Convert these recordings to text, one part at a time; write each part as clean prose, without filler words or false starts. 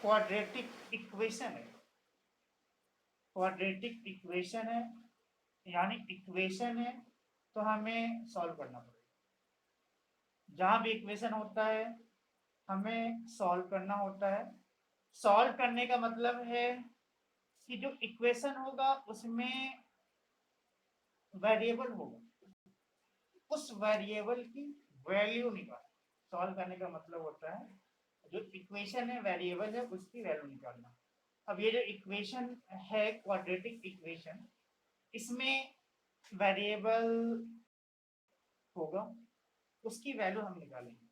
Quadratic equation है, quadratic equation है यानी इक्वेशन है, तो हमें सॉल्व करना पड़ेगा। जहां भी इक्वेशन होता है हमें सॉल्व करना होता है। सॉल्व करने का मतलब है कि जो इक्वेशन होगा उसमें वेरिएबल होगा, उस वेरिएबल की वैल्यू निकाल। सॉल्व करने का मतलब होता है जो इक्वेशन है, वेरिएबल है, उसकी वैल्यू निकालना। अब ये जो इक्वेशन है क्वाड्रेटिक इक्वेशन, इसमें वेरिएबल होगा, उसकी वैल्यू हम निकालेंगे।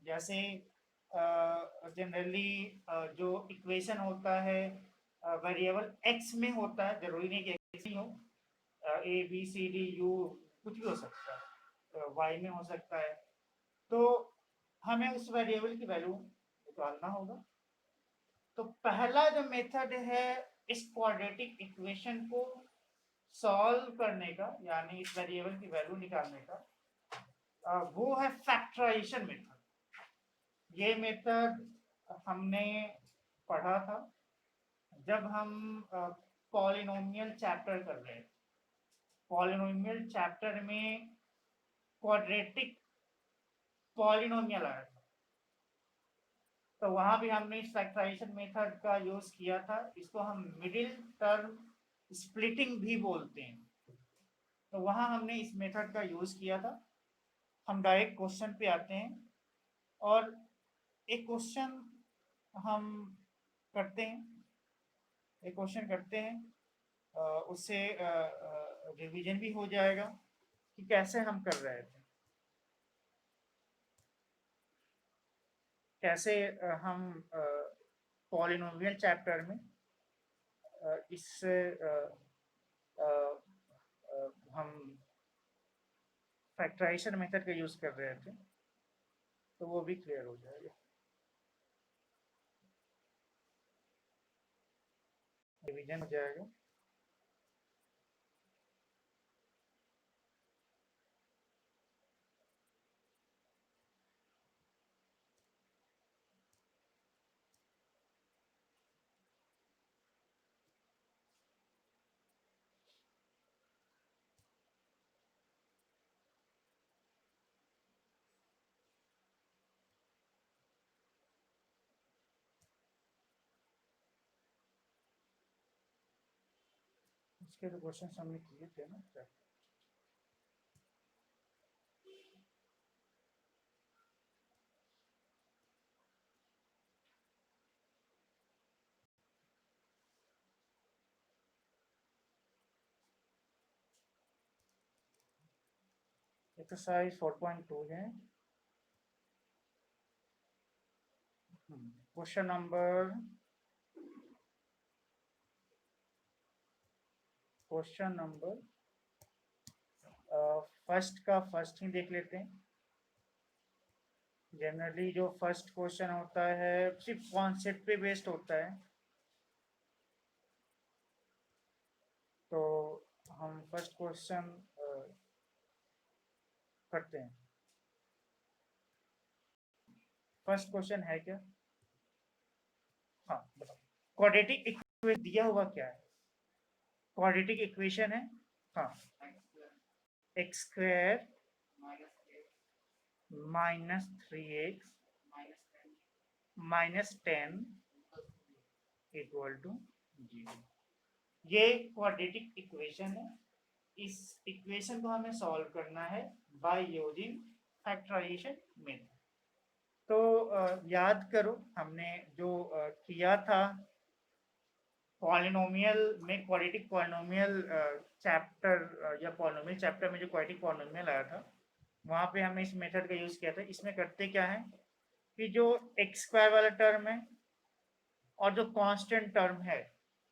जैसे जनरली जो इक्वेशन होता है वेरिएबल एक्स में होता है, जरूरी नहीं कि एक्स ही हो, A B C D U कुछ भी हो सकता है, वाई में हो सकता है। तो हमें उस वेरिएबल की वैल्यू निकालना होगा। तो पहला जो मेथड है इस क्वाड्रेटिक इक्वेशन को सॉल्व करने का, यानी इस वेरिएबल की वैल्यू निकालने का, वो है फैक्टराइजेशन मेथड। ये मेथड हमने पढ़ा था जब हम पॉलिनोमियल चैप्टर कर रहे थे। पॉलिनोमियल चैप्टर में क्वाड्रेटिक पॉलिनोमियल आया था, तो वहां भी हमने इस फैक्टराइजेशन मेथड का यूज किया था। इसको हम मिडिल टर्म स्प्लिटिंग भी बोलते हैं। तो वहां हमने इस मेथड का यूज किया था। हम डायरेक्ट क्वेश्चन पे आते हैं और एक क्वेश्चन हम करते हैं, एक क्वेश्चन करते हैं, उससे रिवीजन भी हो जाएगा कि कैसे हम कर रहे थे, कैसे हम पॉलिनोमियल चैप्टर में इस हम फैक्टराइजेशन मेथड का यूज कर रहे थे, तो वो भी क्लियर हो जाएगा, रिवीजन हो जाएगा। इसके तो क्वेश्चन हमने किए थे ना। एक्सरसाइज 4.2 है। क्वेश्चन नंबर फर्स्ट का फर्स्ट ही देख लेते हैं। जनरली जो फर्स्ट क्वेश्चन होता है सिर्फ कॉन्सेप्ट पे बेस्ड होता है, तो हम फर्स्ट क्वेश्चन करते हैं। फर्स्ट क्वेश्चन है क्या? हाँ बताओ। क्वाड्रेटिक इक्वेशन दिया हुआ क्या है? क्वाड्रेटिक इक्वेशन है, हाँ, X square minus 3x minus 10 equal to 0। ये क्वाड्रेटिक इक्वेशन है। इस इक्वेशन को हमें सॉल्व करना है बाय यूजिंग फैक्टराइजेशन मेथड। तो याद करो हमने जो किया था पॉलिनोमियल में, क्वाड्रेटिक पॉलिनोमियल चैप्टर या पॉलिनोमियल चैप्टर में जो क्वाड्रेटिक पॉलिनोमियल आया था, वहाँ पे हमने इस मेथड का यूज़ किया था। इसमें करते क्या है कि जो एक्स स्क्वायर वाला टर्म है और जो कांस्टेंट टर्म है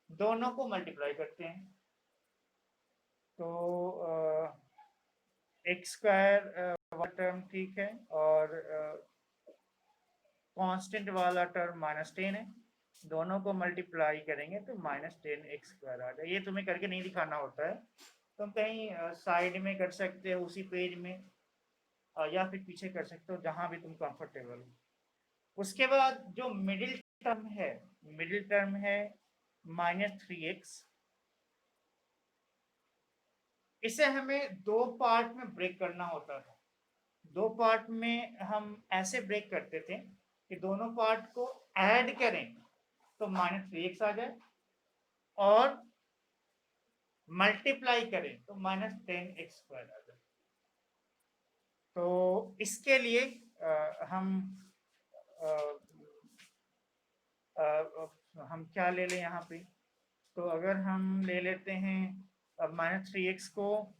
दोनों को मल्टीप्लाई करते हैं। तो एक्स स्क्वायर वाला टर्म ठीक है और कांस्टेंट वाला टर्म -10 है, दोनों को मल्टीप्लाई करेंगे तो -10 एक्स स्क्वायर आ जाए। ये तुम्हें करके नहीं दिखाना होता है, तुम कहीं साइड में कर सकते हो उसी पेज में, या फिर पीछे कर सकते हो, जहां भी तुम कंफर्टेबल हो। उसके बाद जो मिडिल टर्म है, मिडिल टर्म है -3x, इसे हमें दो पार्ट में ब्रेक करना होता था। दो पार्ट में हम ऐसे ब्रेक करते थे कि दोनों पार्ट को ऐड करें तो -3x आ जाए और मल्टीप्लाई करें तो -10x² आ जाए। तो इसके लिए हम हम क्या ले लें यहाँ पे, तो अगर हम ले लेते हैं -3x को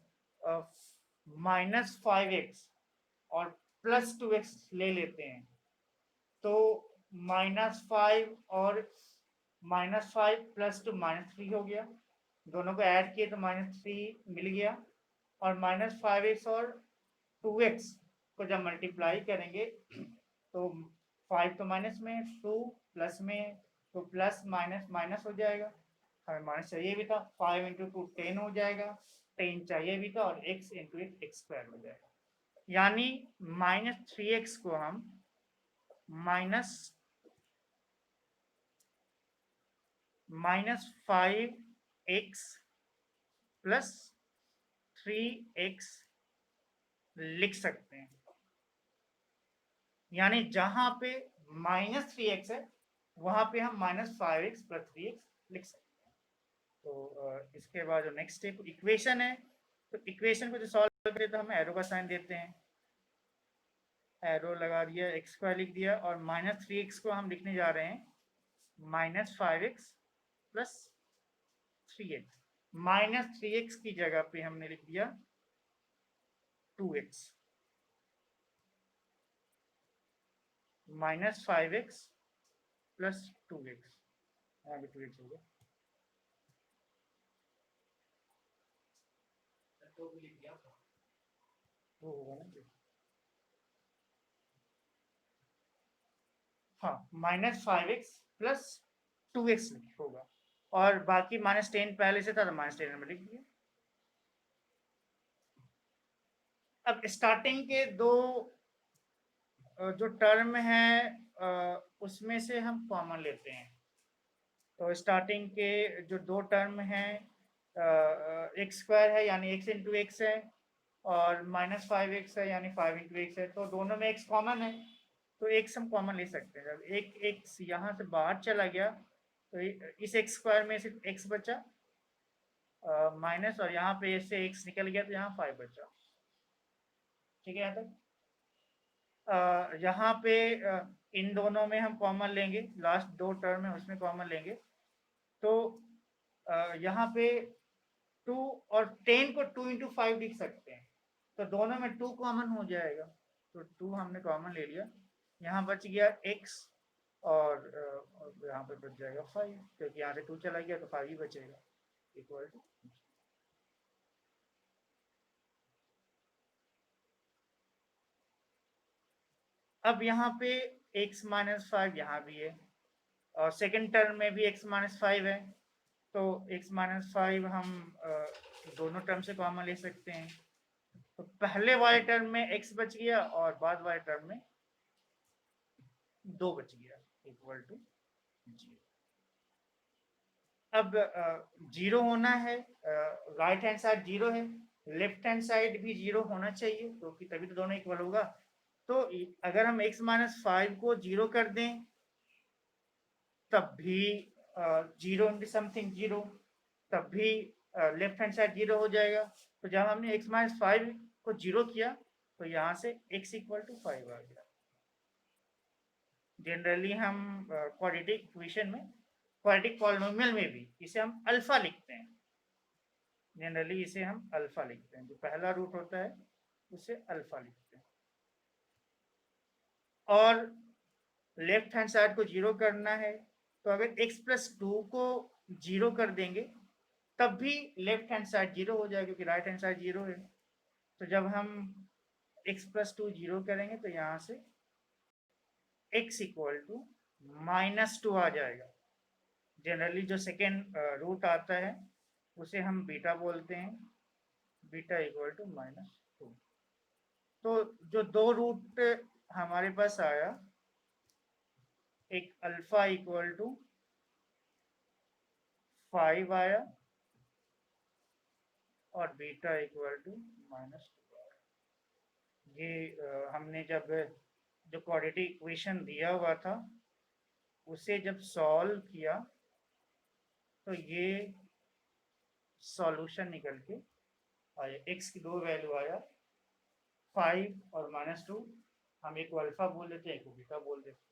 -5x और +2x ले लेते हैं, तो -5 और -5 +2 -3 हो गया, दोनों को ऐड किए तो -3 मिल गया, और -5x और 2x को जब मल्टीप्लाई करेंगे तो 5 तो माइनस में, 2 प्लस में, तो प्लस माइनस माइनस हो जाएगा, हमें माइनस चाहिए भी था, 5 इंटू 2 10 हो जाएगा, 10 चाहिए भी था, और x इंटू x² हो जाएगा। यानी -3x को हम -5x प्लस 3x लिख सकते हैं। यानी जहां पे -3x है वहां पे हम -5x प्लस 3x लिख सकते हैं। तो इसके बाद जो नेक्स्ट स्टेप इक्वेशन है, तो इक्वेशन को जो सॉल्व करें तो हम एरो का साइन देते हैं, एरो लगा दिया, x² लिख दिया, और -3x को हम लिखने जा रहे हैं -5x प्लस 3x। -3x की जगह पे हमने लिख दिया 2x, -5x प्लस 2x, यहाँ भी 2x हो गया, तो भी लिख दिया वो होगा ना, हाँ -5x प्लस 2x होगा, और बाकी -10 पहले से था तो -10 में लिख दिया। अब स्टार्टिंग के दो जो टर्म है उसमें से हम कॉमन लेते हैं, तो स्टार्टिंग के जो दो टर्म हैं x² है यानी x इंटू एक्स है, और -5x है यानी 5 इंटू एक्स है, तो दोनों में x कॉमन है, तो x हम कॉमन ले सकते हैं। जब एक x यहाँ से बाहर चला गया तो इस x² में सिर्फ x बचा, माइनस, और यहाँ पे से x निकल गया तो यहाँ 5 बचा। ठीक है, यहाँ तक यहाँ पे इन दोनों में हम कॉमन लेंगे, लास्ट दो टर्म है उसमें कॉमन लेंगे, तो यहाँ पे 2 और 10 को 2 इंटू 5 लिख सकते हैं, तो दोनों में 2 कॉमन हो जाएगा, तो 2 हमने कॉमन ले लिया, यहाँ बच गया x, और यहाँ पे बच जाएगा 5, क्योंकि यहाँ से 2 चला गया तो 5 ही बचेगा, इक्वल टू। अब यहाँ पे x माइनस 5 यहाँ भी है, और सेकेंड टर्म में भी x माइनस 5 है, तो x माइनस 5 हम दोनों टर्म से कॉमन ले सकते हैं, तो पहले वाले टर्म में x बच गया और बाद वाले टर्म में 2 बच गया, इक्वल टू 0। अब 0 होना है, राइट हैंड साइड 0 है, लेफ्ट हैंड साइड भी 0 होना चाहिए, तो कि तभी तो दोनों इक्वल होगा। तो अगर हम x माइनस 5 को 0 कर दें तब भी 0 इंटू समथिंग 0, तब भी लेफ्ट हैंड साइड 0 हो जाएगा। तो जब हमने x माइनस 5 को 0 किया तो यहाँ से x इक्वल टू 5 आ गया। जनरली हम क्वाड्रेटिक इक्वेशन में, क्वाड्रेटिक पॉलिनोमियल में भी इसे हम अल्फा लिखते हैं, जनरली इसे हम अल्फा लिखते हैं, जो पहला रूट होता है उसे अल्फा लिखते हैं। और लेफ्ट हैंड साइड को 0 करना है, तो अगर x प्लस 2 को 0 कर देंगे तब भी लेफ्ट हैंड साइड 0 हो जाएगा, क्योंकि राइट हैंड साइड 0 है। तो जब हम x प्लस 2 0 करेंगे तो यहाँ से x इक्वल टू -2 आ जाएगा। जनरली जो सेकेंड रूट आता है उसे हम बीटा बोलते हैं, बीटा इक्वल टू -2। तो जो दो रूट हमारे पास आया, एक अल्फा इक्वल टू 5 आया और बीटा इक्वल टू -2 आया। ये हमने जब जो क्वाड्रेटिक इक्वेशन दिया हुआ था उसे जब सॉल्व किया तो ये सॉल्यूशन निकल के आया। x की दो वैल्यू आया, 5 और -2। हम एक को अल्फा बोल देते हैं, एक को बीटा बोल देते हैं।